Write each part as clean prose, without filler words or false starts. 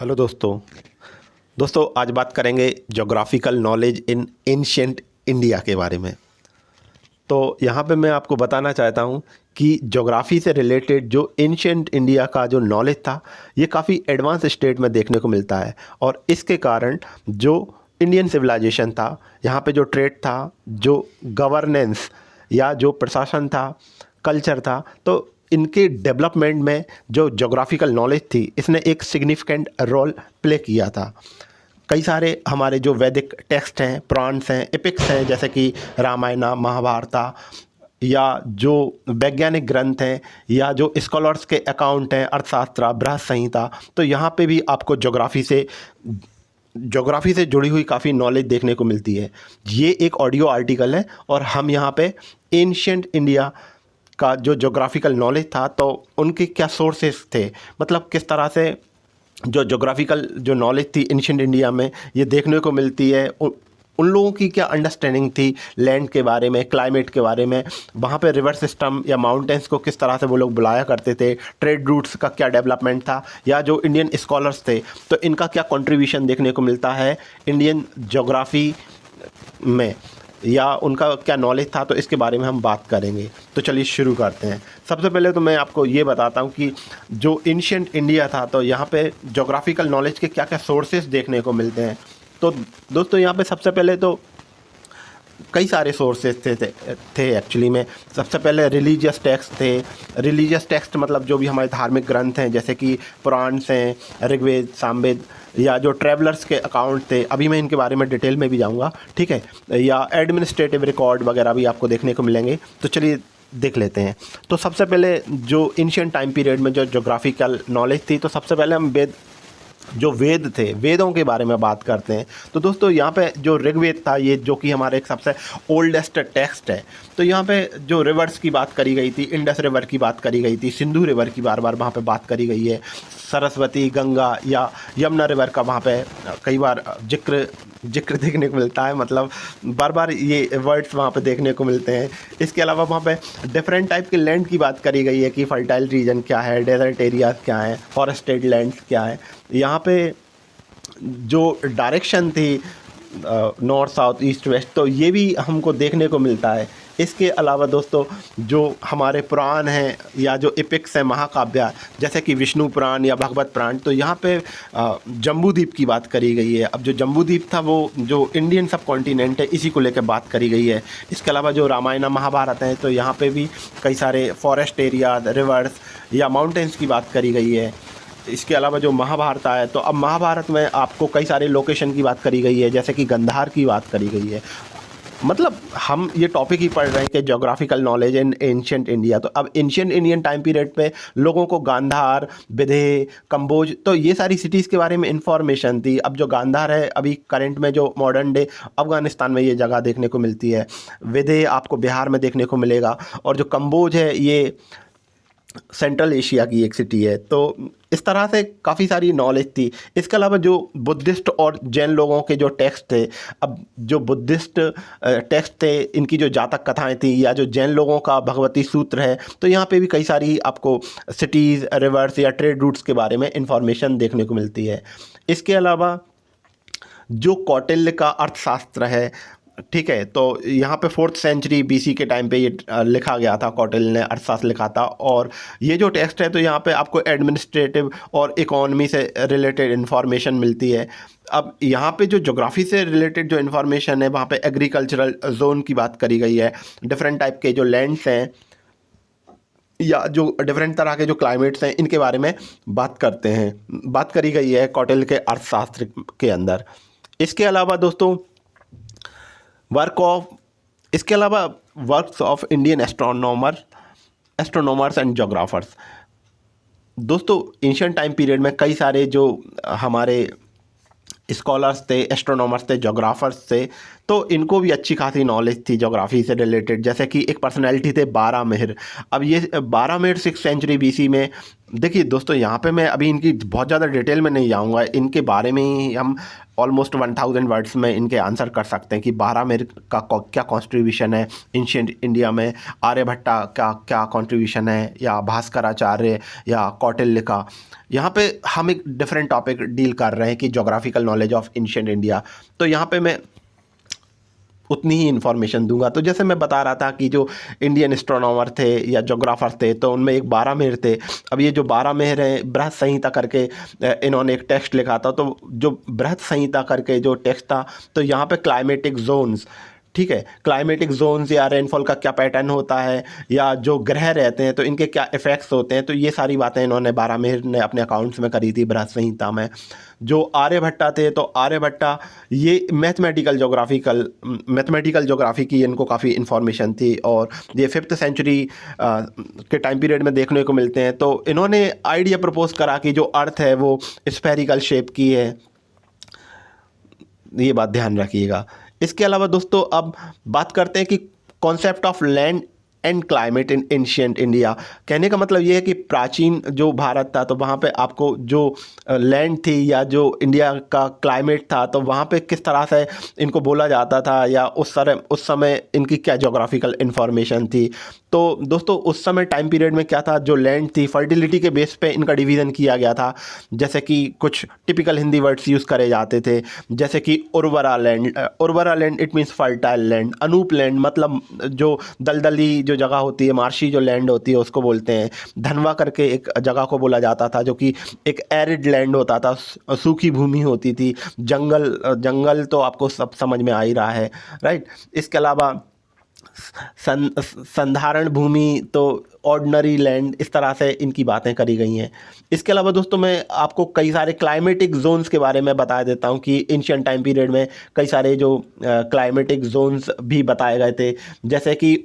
Hello दोस्तों। आज बात करेंगे geographical knowledge in ancient India के बारे में। तो यहाँ पे मैं आपको बताना चाहता हूँ कि ज्योग्राफी से रिलेटेड जो एंशिएंट इंडिया का जो नॉलेज था ये काफ़ी एडवांस स्टेट में देखने को मिलता है। और इसके कारण जो इंडियन सिविलाइजेशन था, यहाँ पे जो ट्रेड था, जो गवर्नेंस या जो प्रशासन था, कल्चर था, तो इनके डेवलपमेंट में जो ज्योग्राफिकल नॉलेज थी इसने एक सिग्निफिकेंट रोल प्ले किया था। कई सारे हमारे जो वैदिक टेक्स्ट हैं, पुराण्स हैं, एपिक्स हैं, जैसे कि रामायण, महाभारत, या जो वैज्ञानिक ग्रंथ हैं, या जो स्कॉलर्स के अकाउंट हैं, अर्थशास्त्र, बृहत संहिता, तो यहाँ पे भी आपको ज्योग्राफी से जुड़ी हुई काफ़ी नॉलेज देखने को मिलती है। ये एक ऑडियो आर्टिकल है और हम यहाँ पे एंशिएंट इंडिया का जो ज्योग्राफिकल नॉलेज था तो उनके क्या सोर्सेस थे, मतलब किस तरह से जो ज्योग्राफिकल जो नॉलेज थी एंशिएंट इंडिया में ये देखने को मिलती है। उन लोगों की क्या अंडरस्टैंडिंग थी लैंड के बारे में, क्लाइमेट के बारे में, वहाँ पे रिवर सिस्टम या माउंटेन्स को किस तरह से वो लोग बुलाया करते थे, ट्रेड रूट्स का क्या डेवलपमेंट था, या जो इंडियन स्कॉलर्स थे तो इनका क्या कंट्रीब्यूशन देखने को मिलता है इंडियन ज्योग्राफी में, या उनका क्या नॉलेज था, तो इसके बारे में हम बात करेंगे। तो चलिए शुरू करते हैं। सबसे पहले तो मैं आपको ये बताता हूँ कि जो एंशिएंट इंडिया था तो यहाँ पे ज्योग्राफिकल नॉलेज के क्या क्या सोर्सेज देखने को मिलते हैं। तो दोस्तों यहाँ पे सबसे पहले तो कई सारे सोर्सेज थे एक्चुअली में। सबसे पहले रिलीजियस टेक्स्ट थे। रिलीजियस टेक्स्ट मतलब जो भी हमारे धार्मिक ग्रंथ हैं, जैसे कि पुराण्स हैं, ऋग्वेद, सामवेद, या जो ट्रैवलर्स के अकाउंट थे, अभी मैं इनके बारे में डिटेल में भी जाऊंगा, ठीक है, या एडमिनिस्ट्रेटिव रिकॉर्ड वगैरह भी आपको देखने को मिलेंगे। तो चलिए देख लेते हैं। तो सबसे पहले जो एंशिएंट टाइम पीरियड में जो ज्योग्राफिकल नॉलेज थी, तो सबसे पहले हम जो वेद थे, वेदों के बारे में बात करते हैं। तो दोस्तों यहाँ पे जो ऋग्वेद था, ये जो कि हमारे एक सबसे ओल्डेस्ट टेक्स्ट है, तो यहाँ पे जो रिवर्स की बात करी गई थी, इंडस रिवर की बात करी गई थी, सिंधु रिवर की बार बार वहाँ पे बात करी गई है, सरस्वती, गंगा या यमुना रिवर का वहाँ पे कई बार जिक्र देखने को मिलता है, मतलब बार बार ये वर्ड्स वहाँ पे देखने को मिलते हैं। इसके अलावा वहाँ पे डिफरेंट टाइप के लैंड की बात करी गई है कि फर्टाइल रीजन क्या है, डेजर्ट एरियाज क्या हैं, फॉरेस्टेड लैंड्स क्या है। यहाँ पे जो डायरेक्शन थी नॉर्थ, साउथ, ईस्ट, वेस्ट, तो ये भी हमको देखने को मिलता है। इसके अलावा दोस्तों जो हमारे पुराण हैं या जो एपिक्स हैं, महाकाव्य, जैसे कि विष्णु पुराण या भगवत पुराण, तो यहाँ पे जम्बूद्वीप की बात करी गई है। अब जो जम्बूद्वीप था वो जो इंडियन सब कॉन्टिनेंट है, इसी को लेकर बात करी गई है। इसके अलावा जो रामायण, महाभारत हैं, तो यहाँ पे भी कई सारे फॉरेस्ट एरिया, रिवर्स या माउंटेन्स की बात करी गई है। इसके अलावा जो महाभारत है, तो अब महाभारत में आपको कई सारे लोकेशन की बात करी गई है, जैसे कि गांधार की बात करी गई है। मतलब हम ये टॉपिक ही पढ़ रहे हैं कि geographical knowledge in ancient India. तो अब एंशिएंट इंडियन टाइम पीरियड पे लोगों को गांधार, विदेह, कंबोज, तो ये सारी सिटीज़ के बारे में इंफॉर्मेशन थी। अब जो गांधार है अभी करंट में जो मॉडर्न डे अफ़गानिस्तान में ये जगह देखने को मिलती है, विदेह आपको बिहार में देखने को मिलेगा, और जो कंबोज है ये सेंट्रल एशिया की एक सिटी है। तो इस तरह से काफ़ी सारी नॉलेज थी। इसके अलावा जो बुद्धिस्ट और जैन लोगों के जो टेक्स्ट थे, अब जो बुद्धिस्ट टेक्स्ट थे इनकी जो जातक कथाएं थी, या जो जैन लोगों का भगवती सूत्र है, तो यहाँ पे भी कई सारी आपको सिटीज़, रिवर्स या ट्रेड रूट्स के बारे में इंफॉर्मेशन देखने को मिलती है। इसके अलावा जो कौटिल्य का अर्थशास्त्र है, ठीक है, तो यहाँ पे 4th सेंचुरी BC के टाइम पे ये लिखा गया था, कौटिल्य ने अर्थशास्त्र लिखा था। और ये जो टेक्स्ट है तो यहाँ पे आपको एडमिनिस्ट्रेटिव और इकोनॉमी से रिलेटेड इन्फॉर्मेशन मिलती है। अब यहाँ पे जो ज्योग्राफी से रिलेटेड जो इन्फॉर्मेशन है, वहाँ पे एग्रीकल्चरल जोन की बात करी गई है, डिफरेंट टाइप के जो लैंड्स हैं या जो डिफरेंट तरह के जो क्लाइमेट्स हैं, इनके बारे में बात करी गई है कौटिल्य के अर्थशास्त्र के अंदर। इसके अलावा दोस्तों works of Indian astronomers and geographers. दोस्तों एंशिएंट टाइम पीरियड में कई सारे जो हमारे स्कॉलर्स थे, एस्ट्रोनॉमर्स थे, जोग्राफर्स थे, तो इनको भी अच्छी खासी नॉलेज थी ज्योग्राफी से रिलेटेड। जैसे कि एक पर्सनैलिटी थे बारामिहिर। अब ये बारामिहिर 6th सेंचुरी BC में, देखिए दोस्तों यहाँ पे मैं अभी इनकी बहुत ज़्यादा डिटेल में नहीं जाऊँगा, इनके बारे में ही हम ऑलमोस्ट 1000 वर्ड्स में इनके आंसर कर सकते हैं कि बारामिहिर का क्या कॉन्ट्रीब्यूशन है एंशिएंट इंडिया में, आर्यभट्टा का क्या कॉन्ट्रीब्यूशन है, या भास्कराचार्य या कौटिल्य का। यहाँ पे हम एक डिफरेंट टॉपिक डील कर रहे हैं कि geographical knowledge of ancient India. तो यहाँ पे मैं उतनी ही इन्फॉर्मेशन दूंगा। तो जैसे मैं बता रहा था कि जो इंडियन एस्ट्रोनॉमर थे या जोग्राफर थे, तो उनमें एक बारामिहिर थे। अब ये जो बारामिहिर हैं, बृहत संहिता करके इन्होंने एक टेक्स्ट लिखा था। तो जो बृहत संहिता करके जो टेक्स्ट था, तो यहाँ पे क्लाइमेटिक जोन्स, ठीक है, क्लाइमेटिक जोन्स या रेनफॉल का क्या पैटर्न होता है, या जो ग्रह रहते हैं तो इनके क्या इफ़ेक्ट्स होते हैं, तो ये सारी बातें इन्होंने बारामिहिर ने अपने अकाउंट्स में करी थी बृहत संहिता में। जो आर्यभट्टा थे, तो आर्यभट्टा ये मैथमेटिकल जोग्राफी की इनको काफ़ी इन्फॉर्मेशन थी, और ये 5th सेंचुरी के टाइम पीरियड में देखने को मिलते हैं। तो इन्होंने आइडिया प्रपोज करा कि जो अर्थ है वो स्फेरिकल शेप की है, ये बात ध्यान रखिएगा। इसके अलावा दोस्तों अब बात करते हैं कि concept of land and climate in ancient India. कहने का मतलब ये है कि प्राचीन जो भारत था, तो वहाँ पे आपको जो लैंड थी या जो इंडिया का क्लाइमेट था, तो वहाँ पे किस तरह से इनको बोला जाता था, या उस समय इनकी क्या जोग्राफिकल इन्फॉर्मेशन थी। तो दोस्तों उस समय टाइम पीरियड में क्या था, जो लैंड थी फर्टिलिटी के बेस पे इनका डिवीज़न किया गया था। जैसे कि कुछ टिपिकल हिंदी वर्ड्स यूज़ करे जाते थे, जैसे कि उर्वरा land it means fertile land. अनूप लैंड मतलब जो दलदली जो जगह होती है, मार्शी जो लैंड होती है, उसको बोलते हैं। धनवा करके एक जगह को बोला जाता था, जो कि एक एरिड लैंड होता था, सूखी भूमि होती थी। जंगल तो आपको सब समझ में आ ही रहा है, राइट। इसके अलावा संधारण भूमि, तो ऑर्डिनरी लैंड, इस तरह से इनकी बातें करी गई हैं। इसके अलावा दोस्तों मैं आपको कई सारे क्लाइमेटिक जोन्स के बारे में बता देता हूं कि एंशिएंट टाइम पीरियड में कई सारे जो क्लाइमेटिक जोन्स भी बताए गए थे। जैसे कि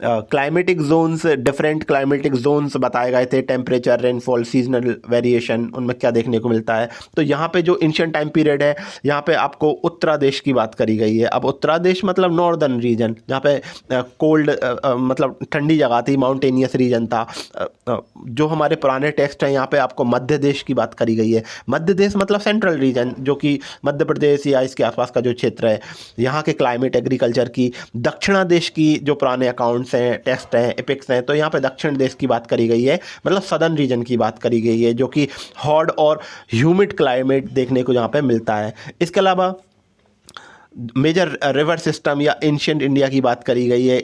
climatic zones, different climatic zones बताए गए थे, टेम्परेचर, रेनफॉल, सीजनल वेरिएशन, उनमें क्या देखने को मिलता है। तो यहाँ पे जो एंशिएंट टाइम पीरियड है, यहाँ पे आपको उत्तरादेश की बात करी गई है। अब उत्तरादेश मतलब नॉर्दर्न रीजन, जहाँ पे कोल्ड मतलब ठंडी जगह थी, माउंटेनियस रीजन था। जो हमारे पुराने टेक्स्ट हैं, यहाँ पे आपको मध्य देश की बात करी गई है। मध्य देश मतलब सेंट्रल रीजन, जो कि मध्य प्रदेश या इसके आसपास का जो क्षेत्र है, यहाँ के क्लाइमेट, एग्रीकल्चर की। दक्षिणा देश की जो पुराने अकाउंट्स हैं, टेक्स्ट हैं, एपिक्स हैं, तो यहाँ पे दक्षिण देश की बात करी गई है, मतलब सदर्न रीजन की बात करी गई है, जो कि हॉट और ह्यूमिड क्लाइमेट देखने को यहाँ पे मिलता है। इसके अलावा मेजर रिवर सिस्टम या एंशिएंट इंडिया की बात करी गई है।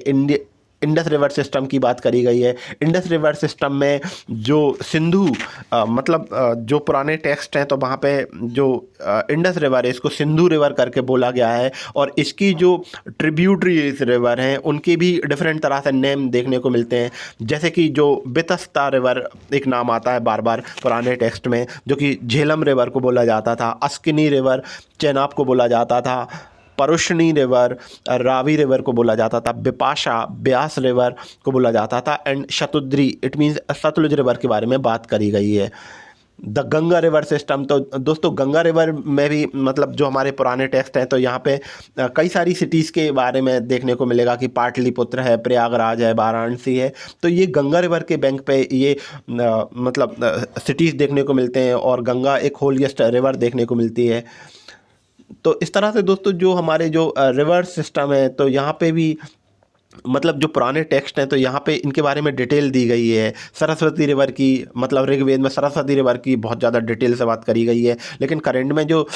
इंडस रिवर सिस्टम की बात करी गई है। इंडस रिवर सिस्टम में जो सिंधु जो पुराने टेक्स्ट हैं, तो वहाँ पे जो इंडस रिवर है, इसको सिंधु रिवर करके बोला गया है। और इसकी जो ट्रिब्यूटरीज रिवर हैं, उनके भी डिफरेंट तरह से नेम देखने को मिलते हैं। जैसे कि जो बितस्ता रिवर एक नाम आता है बार बार पुराने टेक्स्ट में, जो कि झेलम रिवर को बोला जाता था। अस्किनी रिवर चेनाब को बोला जाता था। परुष्णी रिवर रावी रिवर को बोला जाता था। बिपाशा ब्यास रिवर को बोला जाता था। And Shatudri it means Sutlej river के बारे में बात करी गई है। द गंगा रिवर सिस्टम, तो दोस्तों गंगा रिवर में भी मतलब जो हमारे पुराने टेक्स्ट हैं, तो यहाँ पे कई सारी सिटीज़ के बारे में देखने को मिलेगा कि पाटलिपुत्र है, प्रयागराज है, वाराणसी है। तो ये गंगा रिवर के बैंक पे ये सिटीज़ देखने को मिलते हैं, और गंगा एक होलिएस्ट रिवर देखने को मिलती है। तो इस तरह से दोस्तों जो हमारे जो रिवर सिस्टम है, तो यहाँ पे भी मतलब जो पुराने टेक्स्ट हैं, तो यहाँ पे इनके बारे में डिटेल दी गई है। सरस्वती रिवर की मतलब ऋग्वेद में सरस्वती रिवर की बहुत ज़्यादा डिटेल से बात करी गई है। लेकिन करंट में जो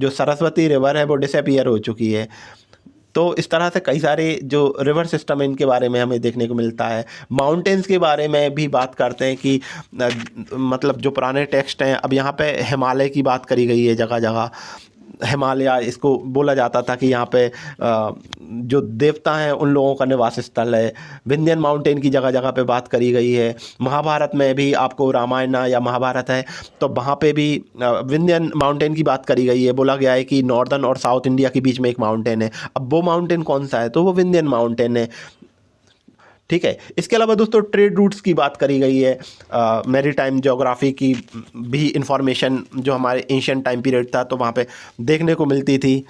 सरस्वती रिवर है वो डिसअपीयर हो चुकी है। तो इस तरह से कई सारे जो रिवर सिस्टम है, इनके बारे में हमें देखने को मिलता है। माउंटेन्स के बारे में भी बात करते हैं कि मतलब जो पुराने टेक्स्ट हैं, अब यहाँ पे हिमालय की बात करी गई है। जगह जगह हिमालय इसको बोला जाता था कि यहाँ पे जो देवता हैं उन लोगों का निवास स्थल है। विंध्यन माउंटेन की जगह जगह पे बात करी गई है। महाभारत में भी आपको रामायण या महाभारत है, तो वहाँ पे भी विंध्यन माउंटेन की बात करी गई है। बोला गया है कि नॉर्दर्न और साउथ इंडिया के बीच में एक माउंटेन है। अब वो माउंटेन कौन सा है, तो वो विंध्यन माउंटेन है, ठीक है। इसके अलावा दोस्तों ट्रेड रूट्स की बात करी गई है। मैरीटाइम ज्योग्राफी की भी इंफॉर्मेशन जो हमारे एंशिएंट टाइम पीरियड था, तो वहाँ पे देखने को मिलती थी।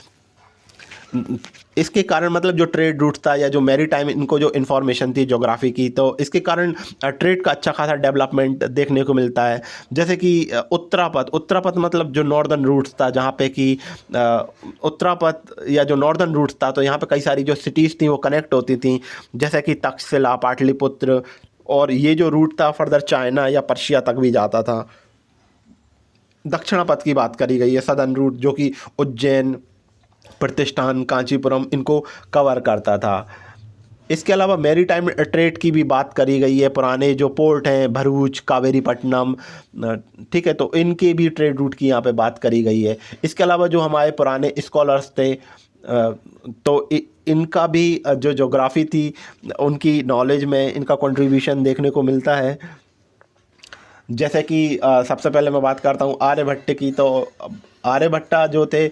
इसके कारण मतलब जो ट्रेड रूट था या जो मैरी टाइम इनको जो इन्फॉर्मेशन थी ज्योग्राफी की, तो इसके कारण ट्रेड का अच्छा खासा डेवलपमेंट देखने को मिलता है। जैसे कि उत्तरापथ मतलब जो नॉर्दर्न रूट्स था, जहाँ पे कि उत्तरापथ या जो नॉर्दर्न रूट्स था, तो यहाँ पे कई सारी जो सिटीज़ थी वो कनेक्ट होती थी, जैसे कि तक्षशिला, पाटलिपुत्र, और ये जो रूट था फर्दर चाइना या पर्शिया तक भी जाता था। दक्षिणापथ की बात करी गई है, सदर्न रूट, जो कि उज्जैन, प्रतिष्ठान, कांचीपुरम इनको कवर करता था। इसके अलावा मैरी टाइम ट्रेड की भी बात करी गई है। पुराने जो पोर्ट हैं भरूच, कावेरीपट्टनम, ठीक है, तो इनके भी ट्रेड रूट की यहाँ पे बात करी गई है। इसके अलावा जो हमारे पुराने स्कॉलर्स थे, तो इनका भी जो ज्योग्राफी थी उनकी नॉलेज में इनका कंट्रीब्यूशन देखने को मिलता है। जैसे कि सबसे पहले मैं बात करता हूँ आर्यभट्ट की। तो आर्यभट्टा जो थे,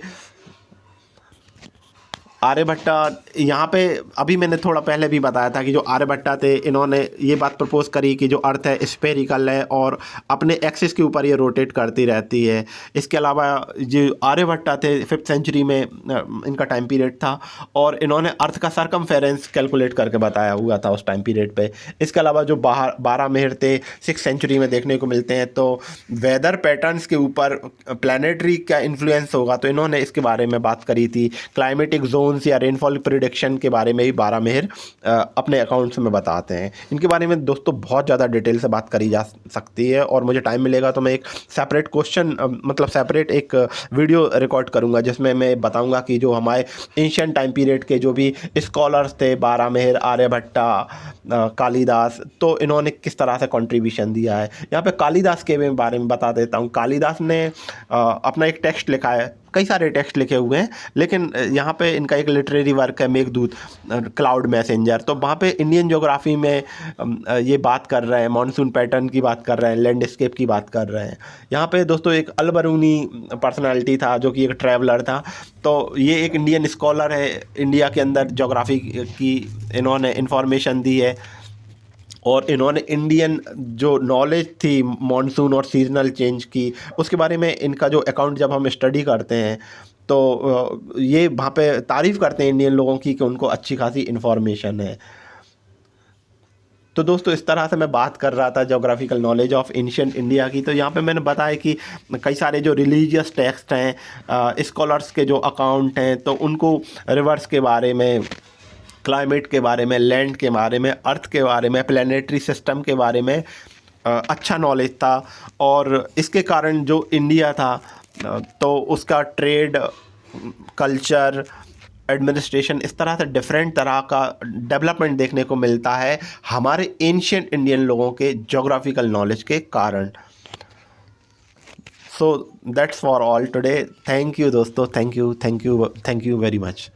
आर्यभट्टा यहाँ पे अभी मैंने थोड़ा पहले भी बताया था कि जो आर्यभट्टा थे इन्होंने ये बात प्रपोज करी कि जो अर्थ है स्फेरिकल है और अपने एक्सिस के ऊपर ये रोटेट करती रहती है। इसके अलावा जो आर्यभट्टा थे 5th सेंचुरी में इनका टाइम पीरियड था, और इन्होंने अर्थ का सरकमफेरेंस कैलकुलेट करके बताया हुआ था उस टाइम पीरियड पे। इसके अलावा जो बारहमेर थे 6th सेंचुरी में देखने को मिलते हैं। तो वेदर पैटर्न्स के ऊपर प्लानिटरी क्या इन्फ्लुएंस होगा, तो इन्होंने इसके बारे में बात करी थी। क्लाइमेटिक जोन या रेनफॉल प्रिडिक्शन के बारे में भी बारहमेर अपने अकाउंट्स में बताते हैं। इनके बारे में दोस्तों बहुत ज़्यादा डिटेल से बात करी जा सकती है, और मुझे टाइम मिलेगा तो मैं एक सेपरेट क्वेश्चन मतलब सेपरेट एक वीडियो रिकॉर्ड करूंगा जिसमें मैं बताऊंगा कि जो हमारे एंशिएंट टाइम पीरियड के जो भी स्कॉलर्स थे, बारहमेर, आर्यभट्टा, कालिदास, तो इन्होंने किस तरह से कंट्रीब्यूशन दिया है। यहाँ पे कालिदास के बारे में बता देता हूँ। कालिदास ने अपना एक टेक्स्ट लिखा है, कई सारे टेक्स्ट लिखे हुए हैं, लेकिन यहाँ पे इनका एक लिटरेरी वर्क है मेघदूत, क्लाउड मैसेंजर। तो वहाँ पे इंडियन ज्योग्राफी में ये बात कर रहे हैं, मॉनसून पैटर्न की बात कर रहे हैं, लैंडस्केप की बात कर रहे हैं। यहाँ पे दोस्तों एक अलबरूनी पर्सनालिटी था जो कि एक ट्रैवलर था। तो ये एक इंडियन स्कॉलर है, इंडिया के अंदर ज्योग्राफी की इन्होंने इन्फॉर्मेशन दी है, और इन्होंने इंडियन जो नॉलेज थी मॉनसून और सीजनल चेंज की, उसके बारे में इनका जो अकाउंट जब हम स्टडी करते हैं तो ये वहाँ पे तारीफ़ करते हैं इंडियन लोगों की कि उनको अच्छी खासी इन्फॉर्मेशन है। तो दोस्तों इस तरह से मैं बात कर रहा था geographical knowledge of ancient India की। तो यहाँ पे मैंने बताया कि कई सारे जो रिलीजियस टेक्स्ट हैं, स्कॉलर्स के जो अकाउंट हैं, तो उनको रिवर्स के बारे में, क्लाइमेट के बारे में, लैंड के बारे में, अर्थ के बारे में, प्लानिटरी सिस्टम के बारे में अच्छा नॉलेज था। और इसके कारण जो इंडिया था तो उसका ट्रेड, कल्चर, एडमिनिस्ट्रेशन, इस तरह से डिफरेंट तरह का डेवलपमेंट देखने को मिलता है हमारे एंशिएंट इंडियन लोगों के ज्योग्राफिकल नॉलेज के कारण। So that's for all today. Thank you दोस्तों, थैंक यू वेरी मच।